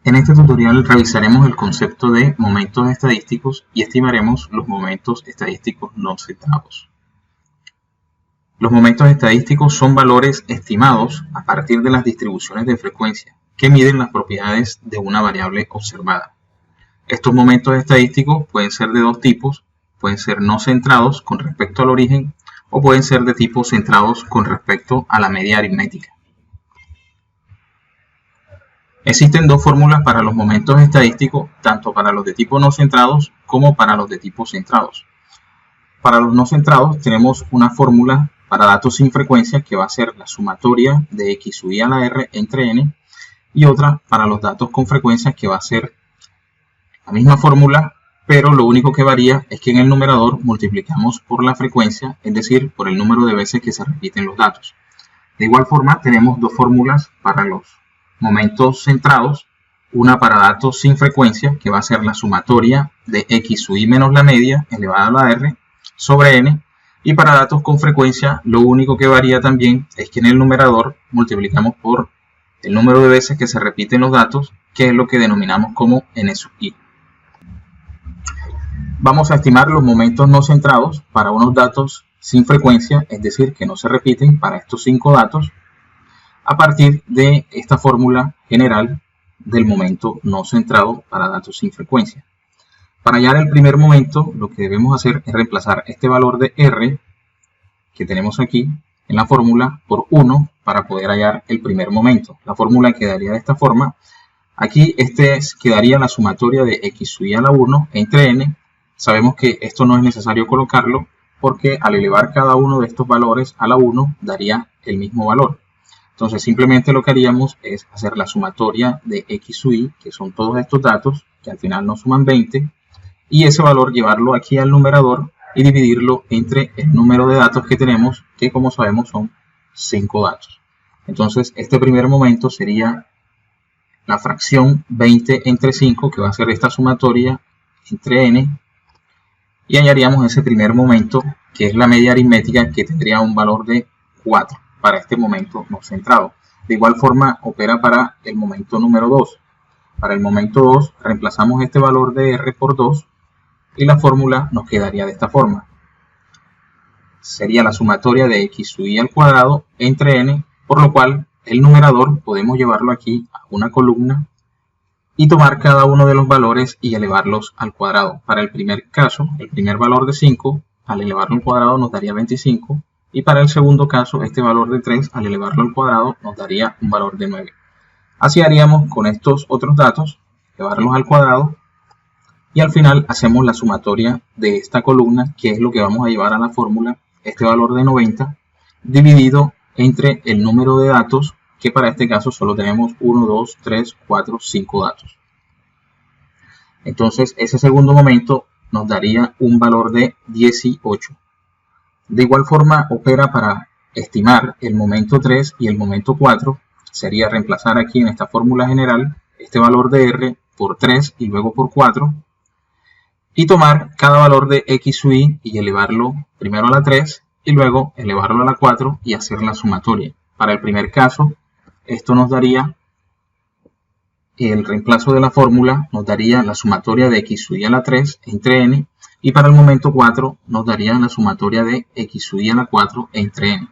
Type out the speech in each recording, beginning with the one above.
En este tutorial revisaremos el concepto de momentos estadísticos y estimaremos los momentos estadísticos no centrados. Los momentos estadísticos son valores estimados a partir de las distribuciones de frecuencia que miden las propiedades de una variable observada. Estos momentos estadísticos pueden ser de dos tipos, pueden ser no centrados con respecto al origen o pueden ser de tipo centrados con respecto a la media aritmética. Existen dos fórmulas para los momentos estadísticos, tanto para los de tipo no centrados como para los de tipo centrados. Para los no centrados tenemos una fórmula para datos sin frecuencia que va a ser la sumatoria de x sub i a la r entre n, y otra para los datos con frecuencia que va a ser la misma fórmula, pero lo único que varía es que en el numerador multiplicamos por la frecuencia, es decir, por el número de veces que se repiten los datos. De igual forma tenemos dos fórmulas para los momentos centrados, una para datos sin frecuencia que va a ser la sumatoria de x sub i menos la media elevada a la r sobre n, y para datos con frecuencia lo único que varía también es que en el numerador multiplicamos por el número de veces que se repiten los datos, que es lo que denominamos como n sub i. Vamos a estimar los momentos no centrados para unos datos sin frecuencia, es decir, que no se repiten para estos 5 datos, a partir de esta fórmula general del momento no centrado para datos sin frecuencia. Para hallar el primer momento, lo que debemos hacer es reemplazar este valor de r que tenemos aquí en la fórmula por 1 para poder hallar el primer momento. La fórmula quedaría de esta forma. Aquí quedaría la sumatoria de x sub i a la 1 entre n. Sabemos que esto no es necesario colocarlo porque al elevar cada uno de estos valores a la 1 daría el mismo valor. Entonces simplemente lo que haríamos es hacer la sumatoria de x sub i, que son todos estos datos, que al final nos suman 20, y ese valor llevarlo aquí al numerador y dividirlo entre el número de datos que tenemos, que como sabemos son 5 datos. Entonces este primer momento sería la fracción 20 entre 5, que va a ser esta sumatoria entre n, y hallaríamos ese primer momento, que es la media aritmética, que tendría un valor de 4. Para este momento no centrado. De igual forma opera para el momento número 2. Para el momento 2 reemplazamos este valor de r por 2 y la fórmula nos quedaría de esta forma. Sería la sumatoria de x sub i al cuadrado entre n, por lo cual el numerador podemos llevarlo aquí a una columna y tomar cada uno de los valores y elevarlos al cuadrado. Para el primer caso, el primer valor de 5, al elevarlo al cuadrado nos daría 25. Y para el segundo caso, este valor de 3, al elevarlo al cuadrado, nos daría un valor de 9. Así haríamos con estos otros datos, elevarlos al cuadrado, y al final hacemos la sumatoria de esta columna, que es lo que vamos a llevar a la fórmula, este valor de 90, dividido entre el número de datos, que para este caso solo tenemos 1, 2, 3, 4, 5 datos. Entonces, ese segundo momento nos daría un valor de 18. De igual forma opera para estimar el momento 3 y el momento 4. Sería reemplazar aquí en esta fórmula general este valor de r por 3 y luego por 4. Y tomar cada valor de x sub i y elevarlo primero a la 3 y luego elevarlo a la 4 y hacer la sumatoria. Para el primer caso, esto nos daría el reemplazo de la fórmula, nos daría la sumatoria de x sub i a la 3 entre n. Y para el momento 4 nos daría la sumatoria de x sub i a la 4 entre n.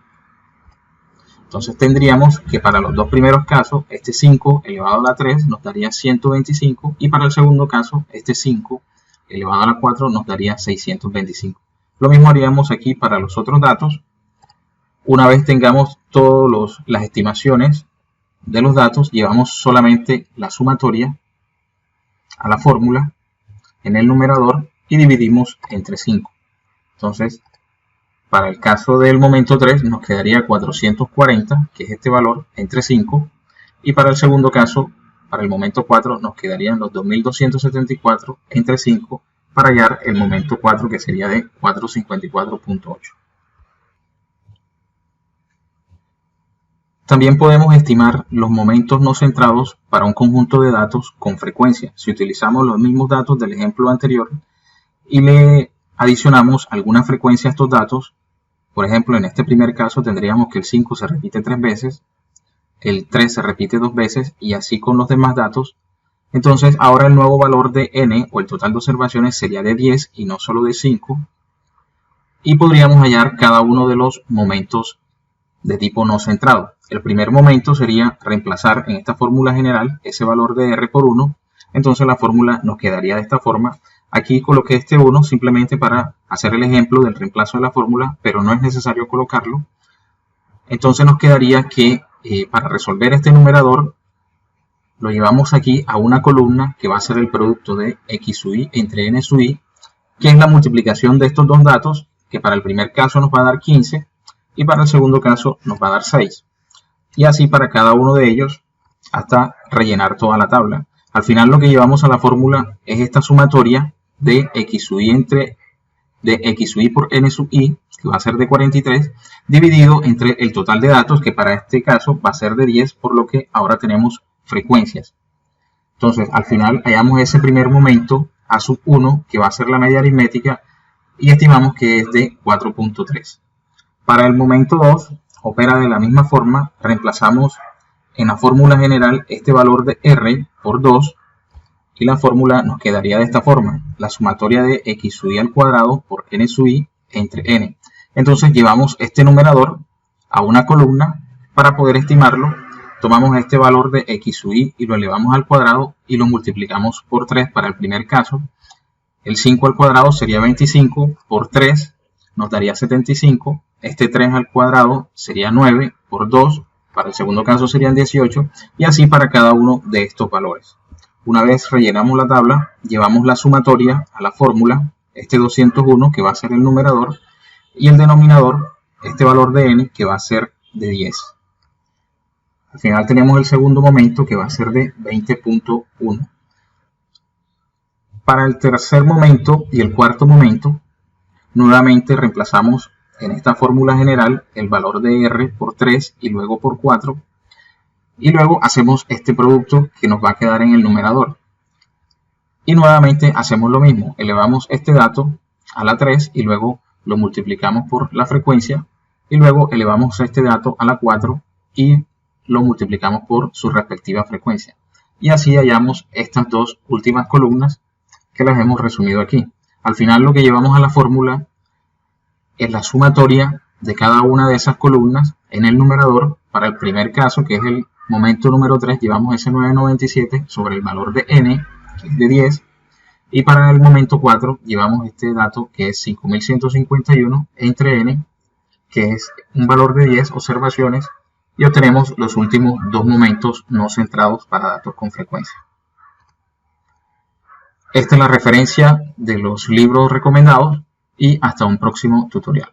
Entonces tendríamos que para los dos primeros casos, este 5 elevado a la 3 nos daría 125. Y para el segundo caso, este 5 elevado a la 4 nos daría 625. Lo mismo haríamos aquí para los otros datos. Una vez tengamos todas las estimaciones de los datos, llevamos solamente la sumatoria a la fórmula en el numerador y dividimos entre 5. Entonces, para el caso del momento 3 nos quedaría 440, que es este valor, entre 5. Y para el segundo caso, para el momento 4, nos quedarían los 2274 entre 5 para hallar el momento 4, que sería de 454.8. También podemos estimar los momentos no centrados para un conjunto de datos con frecuencia. Si utilizamos los mismos datos del ejemplo anterior y le adicionamos alguna frecuencia a estos datos, por ejemplo, en este primer caso tendríamos que el 5 se repite 3 veces, el 3 se repite 2 veces y así con los demás datos, Entonces ahora el nuevo valor de n o el total de observaciones sería de 10 y no solo de 5. Y podríamos hallar cada uno de los momentos de tipo no centrado. El primer momento sería reemplazar en esta fórmula general ese valor de r por 1. Entonces la fórmula nos quedaría de esta forma. Aquí coloqué este 1 simplemente para hacer el ejemplo del reemplazo de la fórmula, pero no es necesario colocarlo. Entonces nos quedaría que para resolver este numerador lo llevamos aquí a una columna que va a ser el producto de x sub i entre n sub i, que es la multiplicación de estos dos datos, que para el primer caso nos va a dar 15 y para el segundo caso nos va a dar 6. Y así para cada uno de ellos hasta rellenar toda la tabla. Al final lo que llevamos a la fórmula es esta sumatoria de x sub i por n sub i, que va a ser de 43, dividido entre el total de datos, que para este caso va a ser de 10, por lo que ahora tenemos frecuencias. Entonces al final hallamos ese primer momento a sub 1, que va a ser la media aritmética, y estimamos que es de 4.3. Para el momento 2 opera de la misma forma. Reemplazamos en la fórmula general este valor de r por 2 y la fórmula nos quedaría de esta forma: la sumatoria de x sub i al cuadrado por n sub i entre n. Entonces llevamos este numerador a una columna para poder estimarlo. Tomamos este valor de x sub i y lo elevamos al cuadrado y lo multiplicamos por 3 para el primer caso. El 5 al cuadrado sería 25 por 3 nos daría 75. Este 3 al cuadrado sería 9 por 2. Para el segundo caso serían 18. Y así para cada uno de estos valores. Una vez rellenamos la tabla, llevamos la sumatoria a la fórmula, este 201 que va a ser el numerador, y el denominador, este valor de n que va a ser de 10. Al final tenemos el segundo momento que va a ser de 20.1. Para el tercer momento y el cuarto momento, nuevamente reemplazamos en esta fórmula general el valor de r por 3 y luego por 4. Y luego hacemos este producto que nos va a quedar en el numerador. Y nuevamente hacemos lo mismo. Elevamos este dato a la 3 y luego lo multiplicamos por la frecuencia. Y luego elevamos este dato a la 4 y lo multiplicamos por su respectiva frecuencia. Y así hallamos estas dos últimas columnas que las hemos resumido aquí. Al final lo que llevamos a la fórmula es la sumatoria de cada una de esas columnas en el numerador. Para el primer caso, que es el momento número 3, llevamos ese 997 sobre el valor de n, que es de 10. Y para el momento 4 llevamos este dato que es 5151 entre n, que es un valor de 10 observaciones. Y obtenemos los últimos dos momentos no centrados para datos con frecuencia. Esta es la referencia de los libros recomendados y hasta un próximo tutorial.